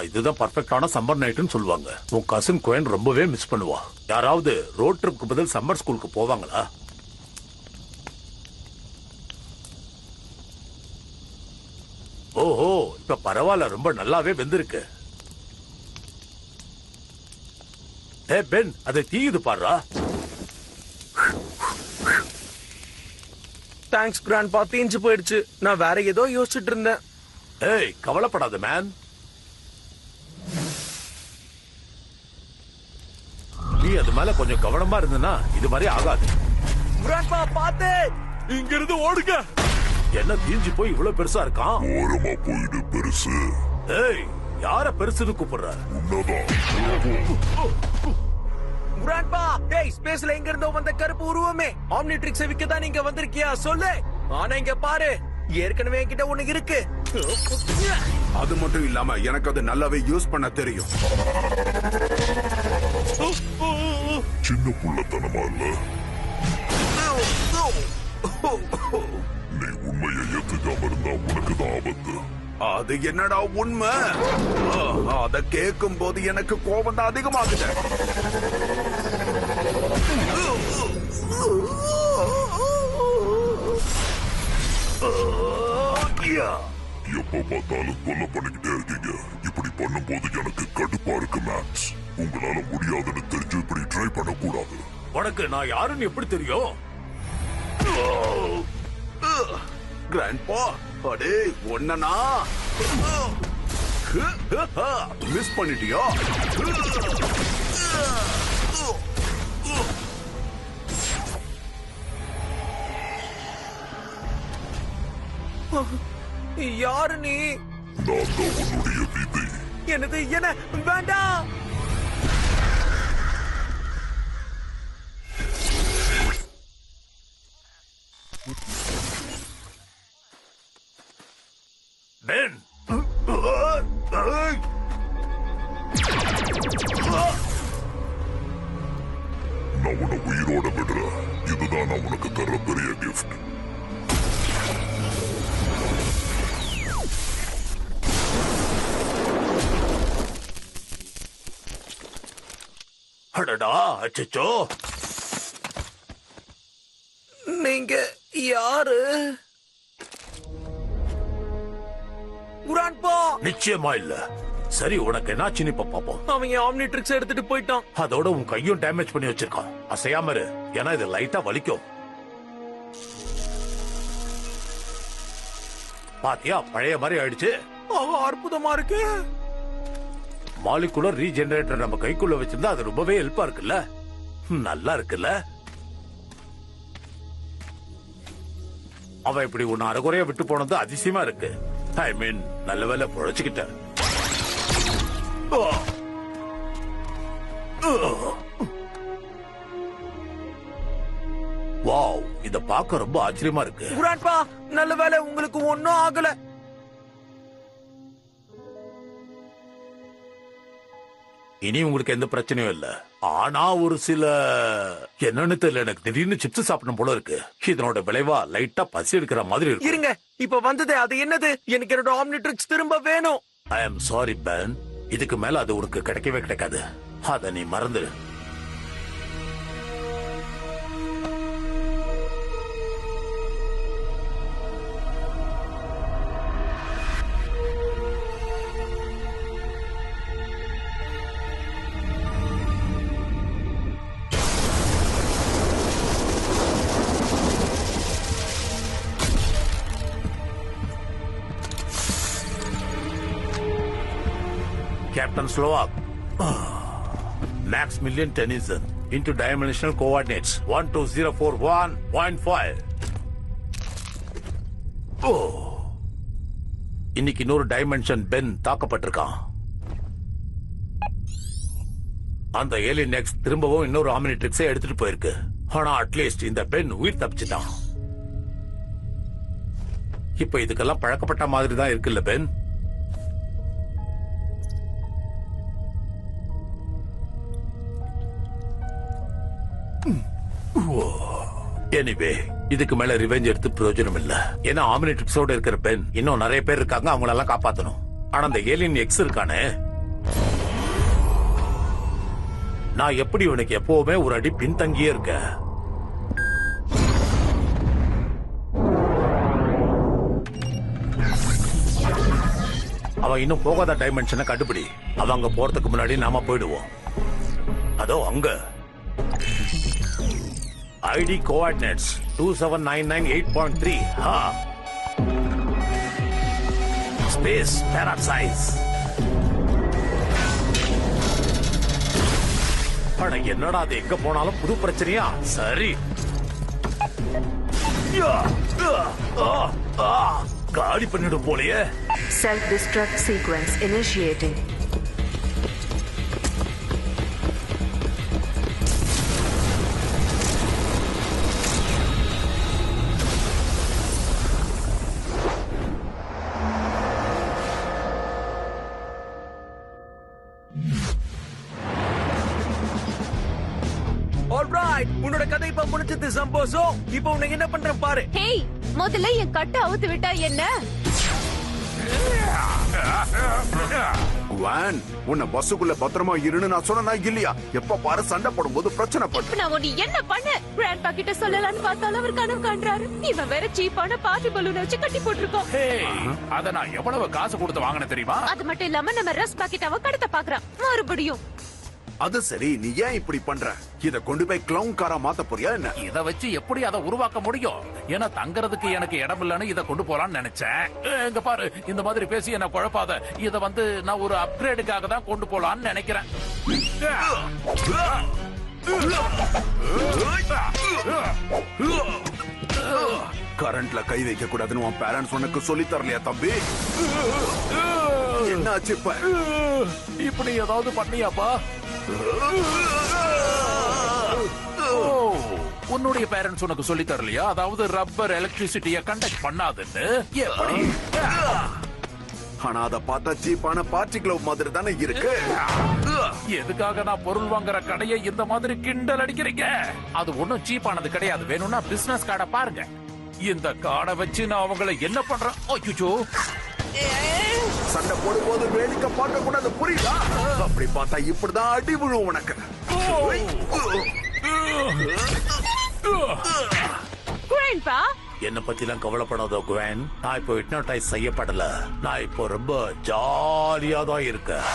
இதுதான் பர்ஃபெக்டான சம்மர் நைட்னு சொல்லுவாங்க. உன் கசின் குயின் ரொம்பவே மிஸ் பண்ணுவா. யாராவது ரோட் ட்ரிப்க்கு பதில் சம்மர் ஸ்கூலுக்கு போவாங்களா? ஓஹோ, இப்ப பரவாயில்ல, ரொம்ப நல்லாவே வெந்திருக்கு. ஏ பென், அதை தீயுது பாருடா. தேங்க்ஸ் கிராண்ட்பா, தீஞ்சு போயிடுச்சு. நான் வேற ஏதோ யோசிச்சுட்டு இருந்தேன். ஏய், கவலைப்படாத மேன். நீ அது மேல கொஞ்சம் கவனமா இருந்தனா இது மாதிரி ஆகாது. கிராண்ட்பா பாத்து, இங்க இருந்து ஓடுங்க. என்ன தீஞ்சு போய் இவ்வளவு பெருசா இருக்கான்? ஓரமா போயிடு பெருசு. ஏய், யார பெருசுன்னு கூப்பிடுற? கிராண்ட்பா, டேய், ஸ்பேஸ்ல எங்க இருந்தோ வந்த கருப்பு உருவமே, ஆம்னிட்ரிக்ஸை விக்க தான் நீங்க வந்திருக்கியா சொல்லு. ஆனா இங்க பாரு, ஏற்கனவே என்கிட்ட ஒண்ணு இருக்கு. அது மட்டும் இல்லாம எனக்கு அது நல்லாவே யூஸ் பண்ண தெரியும். சின்ன புள்ளத்தனமா இல்ல? நீ உண்மையை ஏத்துக்காம இருந்தா உனக்கு தான் ஆபத்து. அது என்னடா உண்மை? அத கேட்கும் போது எனக்கு கோபம் தான் அதிகமாகுது. எப்ப பார்த்தாலும் தொல்லை பண்ணிக்கிட்டே இருக்கீங்க. இப்படி பண்ணும் போது எனக்கு கடுப்பா இருக்கு மேக்ஸ். உங்களால முடியாதுன்னு தெரிஞ்சு இப்படி ட்ரை பண்ணக்கூடாது. உனக்கு நான் யாருன்னு எப்படி தெரியும்? கிராண்ட்பா, அடே ஒன்னா மிஸ் பண்ணிட்டியா? யாரு நீ? நான் தான் உன்னுடைய விதி. என்னது? என்ன வேண்டாம். பென், நான் உன்னை உயிரோட விடுறேன். இதுதான் நான் உனக்கு தர பெரிய கிஃப்ட். அடடா, அச்சச்சோ. நீங்க யாரு? கிராண்ட்பா, நிச்சயமா இல்ல. சரி, உனக்கு என்னாச்சுன்னு இப்ப பாப்போம். அவங்க ஆம்னிட்ரிக்ஸ் எடுத்துட்டு போயிட்டான். அதோட உன் கையும் டேமேஜ் பண்ணி வச்சிருக்கான். அசையாம இரு, ஏன்னா இது லைட்டா வலிக்கும். பாத்தியா, பழைய மாதிரி ஆயிடுச்சு. அற்புதமா இருக்கு. மாலிகுலர் ரீஜெனரேட்டர் நம்ம கைக்குள்ள வச்சிருந்தா அது ரொம்பவே ஹெல்ப்பா இருக்குல்ல? நல்லா இருக்குல்ல? அவன் இப்படி உன்னை அரைகுறையா விட்டு போனது அதிசயமா இருக்கு. ஐ மீன், நல்ல வேலை பொழைச்சுக்கிட்ட. வாவ், இத பார்க்க ரொம்ப ஆச்சரியமா இருக்கு. கிராண்ட்பா, நல்ல வேலை உங்களுக்கு ஒன்னும் ஆகல. இனி உங்களுக்கு எந்த பிரச்சனையும் இல்ல. ஆனா ஒரு சில என்னன்னு தெரியல, எனக்கு திடீர்னு சிப்ஸ் சாப்பிடணும் போல இருக்கு. இதனோட விளைவா லைட்டா பசி எடுக்கிற மாதிரி இருக்கு. இருங்க, இப்ப வந்தது அது என்னது? எனக்கு என்னோட ஆம்னிட்ரிக்ஸ் திரும்ப வேணும். ஐ எம் சாரி பென், இதுக்கு மேல அது உனக்கு கிடைக்கவே கிடைக்காது. அத நீ மறந்துடு. Captain Slovak. Max Million Tennyson into dimensional coordinates 12041.5. இன்னைக்கு இன்னொரு டைமென்ஷன் பென் தாக்கப்பட்டிருக்கான். அந்த ஏலியன் நெக்ஸ்ட் திரும்பவும் இன்னொரு ஆம்னிட்ரிக்ஸை எடுத்துட்டு போயிருக்கு. ஆனா அட்லீஸ்ட் இந்த பென் உயிர் தப்பிச்சுட்டான். இப்ப இதுக்கெல்லாம் பழக்கப்பட்ட மாதிரி தான் இருக்குல்ல பென்? எனிவே, இதுக்கு மேல ரிவெஞ்ச் எடுத்து பிரயோஜனம் இல்ல. ஏன்னா ஆம்னிட்ரிக்ஸோட இருக்கிற பென் இன்னும் நிறைய பேர் இருக்காங்க, அவங்களெல்லாம் காப்பாத்தணும். ஆனா அந்த ஏலியன் எக்ஸ் இருக்கானே, நான் எப்படி உனக்கு எப்பவுமே ஒரு அடி பின்தங்கியே இருக்க. அவன் இன்னும் போகாத டைமென்ஷனை கண்டுபிடி. அவன் அங்க போறதுக்கு முன்னாடி நாம போயிடுவோம். அதோ அங்க ஐடி கோஆர்டினேட்ஸ் 27998.3. ஸ்பேஸ் பேராசைஸ். அட என்னடா அது, எங்க போனாலும் புது பிரச்சனையா? சரி, காலி பண்ணிடும் போலயே. Self-destruct sequence initiating. ஆல்ரைட், உன்னோட கதை இப்ப முடிஞ்சது சம்போசோ. இப்போ உனக்கு என்ன பண்றேன் பாரு. ஹேய், முதல்ல என் கட்டை அவுத்து விட்டா என்ன? குவான், உன்னை பஸ்ஸுக்குள்ள பத்திரமா இருன்னு நான் சொன்னா இல்லையா? எப்ப பாரு சண்டை போடும்போது பிரச்சனை இப்ப பண்ணு. நான் உன்னை என்ன பண்ண? கிராண்ட்பா கிட்ட சொல்லலாம்னு பார்த்தாலும் அவர் கனவு காண்றாரு. இவன் வேற சீப்பான பார்ட்டி பலூனை வச்சு கட்டி போட்டிருக்கோம். அத நான் எவ்வளவு காசு கொடுத்து வாங்கின தெரியுமா? அது மட்டும் இல்லாம நம்ம ரஸ் பாக்கெட் அவ கடத்த பாக்குறான் மறுபடியும். அது சரி, நீ ஏன் இப்படி பண்ற? இத கொண்டு போய் கிளவுன் காரா மாத்த போறியா என்ன? இத வச்சு எப்படி அதை உருவாக்க முடியும்? ஏன்னா தங்கறதுக்கு எனக்கு இடம் இல்லன்னு இத கொண்டு போலான்னு நினைச்சேன். இங்க பாரு, இந்த மாதிரி பேசி என்ன குழப்பாத. இத நான் ஒரு அப்கிரேடுக்காக தான் கொண்டு போலான்னு நினைக்கிறேன். கரண்ட்ல கை வைக்க கூடாதுன்னு உன் பேரண்ட்ஸ் உனக்கு சொல்லி தரலையா தம்பி? என்னாச்சு இப்ப? இப்படி ஏதாவது பண்ணியாப்பா? உன்னுடைய பேரண்ட்ஸ் உனக்கு சொல்லி தரலையா? அதாவது ரப்பர் எலக்ட்ரிசிட்டிய கண்டக்ட் பண்ணாதுன்னு. எப்படி? ஆனா அத பார்த்தா சீப்பான பார்ட்டி கிளப் மாதிரி தானே இருக்கு. எதுக்காக நான் பொருள் வாங்குற கடையை இந்த மாதிரி கிண்டல் அடிக்கிறீங்க? அது ஒண்ணும் சீப்பானது கிடையாது. வேணும்னா பிசினஸ் கார்டை பாருங்க. இந்த கார்டை வச்சு நான் அவங்களை என்ன பண்றேன்? ஐயோ, சண்டை போடும்போது வேடிக்கை பார்க்க கூடாது, புரியுதா? அப்படி பார்த்தா இப்படிதான் அடி விழும் உனக்கு. கிராண்ட்பா, என்ன பத்தி எல்லாம் கவலைப்படாதோ குவான். நான் இப்போ ஹிப்னோடைஸ் செய்யப்படல. நான் இப்போ ரொம்ப ஜாலியா தான் இருக்கேன்.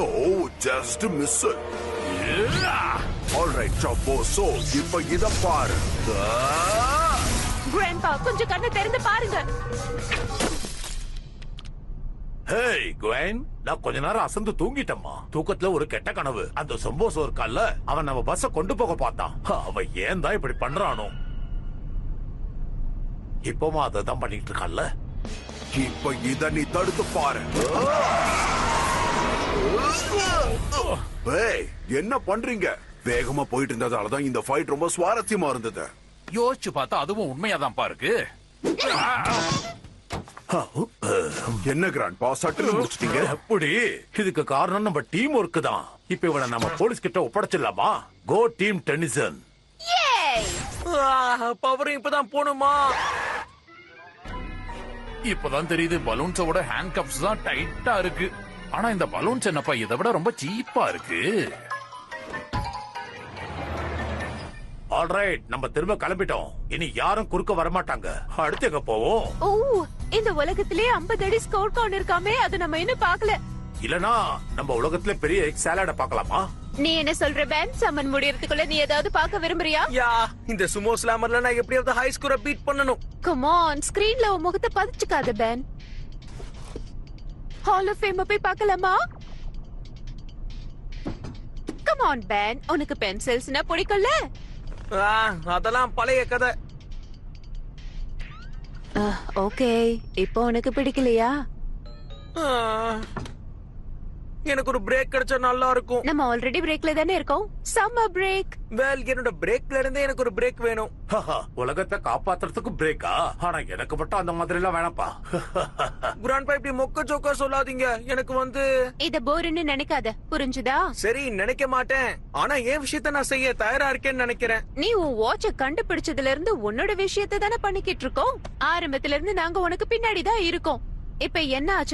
ஓ, ஜஸ்ட் மிஸ். ஆல்ரைட் சப்போ, சோ இப்ப இத பாரு. கிராண்ட்பா கொஞ்சம் கண்ணை திறந்து பாருங்க. ஹேய் குவான், நான் கொஞ்ச நேரம் அசந்து தூங்கிட்டேம்மா. தூக்கத்துல ஒரு கெட்ட கனவு. அந்த சொம்போஸ் ஒரு கால்ல அவன் நம்ம பஸ்ஸ கொண்டு போக பார்த்தான். அவன் ஏன் தான் இப்படி பண்றானோ? இப்போமா அதான் பண்ணிட்டு இருக்கான்ல. இப்ப இத நீ தடுத்து பாரு. ஏய், என்ன பண்றீங்க? வேகமா போயிட்டு இருந்ததாலதான் இந்த ஃபைட் ரொம்ப சுவாரஸ்யமா இருந்தது. யோசிச்சு பார்த்தா அதுவும் உண்மையாதான் பாருக்கு. என்ன கிராண்ட்பா, சட்டுன்னு முடிச்சிட்டீங்க? எப்படி? இதுக்கு காரணம் நம்ம டீம் ஒர்க் தான். இப்ப இவனை நம்ம போலீஸ் கிட்ட ஒப்படைச்சிடலாமா? கோ டீம் டென்னிசன். பவரும் இப்பதான் போணுமா? இப்பதான் தெரியுது, பலூன்ஸோட ஹேண்ட் கப்ஸ் தான் டைட்டா இருக்கு. ஆனா இந்த பலூன்ஸ் என்னப்பா இதை விட ரொம்ப சீப்பா இருக்கு. ஆல்ரைட், நம்ம திரும்ப கிளம்பிட்டோம். இனி யாரும் குறுக்க வரமாட்டாங்க. அடுத்து எங்க போவோம்? ஓ, இந்த உலகத்திலே 50 அடி ஸ்கோர் கார்ன் இருக்காமே, அது நம்ம இன்னும் பார்க்கல. இல்லனா நம்ம உலகத்துல பெரிய எக் சாலட பார்க்கலாமா? நீ என்ன சொல்ற பேன்? சம்மன் முடியறதுக்குள்ள நீ ஏதாவது பார்க்க விரும்புறியா? யா, இந்த சுமோ ஸ்லாமர்ல நான் எப்படியாவது ஹை ஸ்கோரை பீட் பண்ணனும். கம் ஆன், ஸ்கிரீன்ல உன் முகத்தை பதிச்சுக்காத பேன். ஹால் ஆஃப் ஃபேம் போய் பார்க்கலாமா? கம் ஆன் பேன், உனக்கு பென்சில்ஸ்னா பிடிக்கும்ல? அதெல்லாம் பழைய கதை. ஓகே, இப்போ உனக்கு பிடிக்கலையா? எனக்கு ஒரு பிரேக் கிடைச்சா நல்லா இருக்கும். நம்ம ஆல்ரெடி பிரேக்ல தானே இருக்கோம். Summer break. வேல், என்னோட பிரேக்ல இருந்தே எனக்கு ஒரு பிரேக் வேணும். உலகத்தை காப்பாத்துறதுக்கு பிரேக்கா? ஆனா எனக்கு மட்டும் அந்த மாதிரி எல்லாம் வேணாப்பா. குரான்பா, இப்படி மொக்க ஜோக்கா சொல்லாதீங்க. எனக்கு இத போர்னு நினைக்காத, புரிஞ்சுதா? சரி, நினைக்க மாட்டேன். ஆனா என் விஷயத்த நான் செய்ய தயாரா இருக்கேன்னு நினைக்கிறேன். நீ உன் வாட்ச கண்டுபிடிச்சதுல இருந்து உன்னோட விஷயத்தை தானே பண்ணிக்கிட்டு இருக்கோம். ஆரம்பத்துல இருந்து நாங்க உனக்கு பின்னாடி தான் இருக்கோம். இப்ப என்ன ஆச்சு?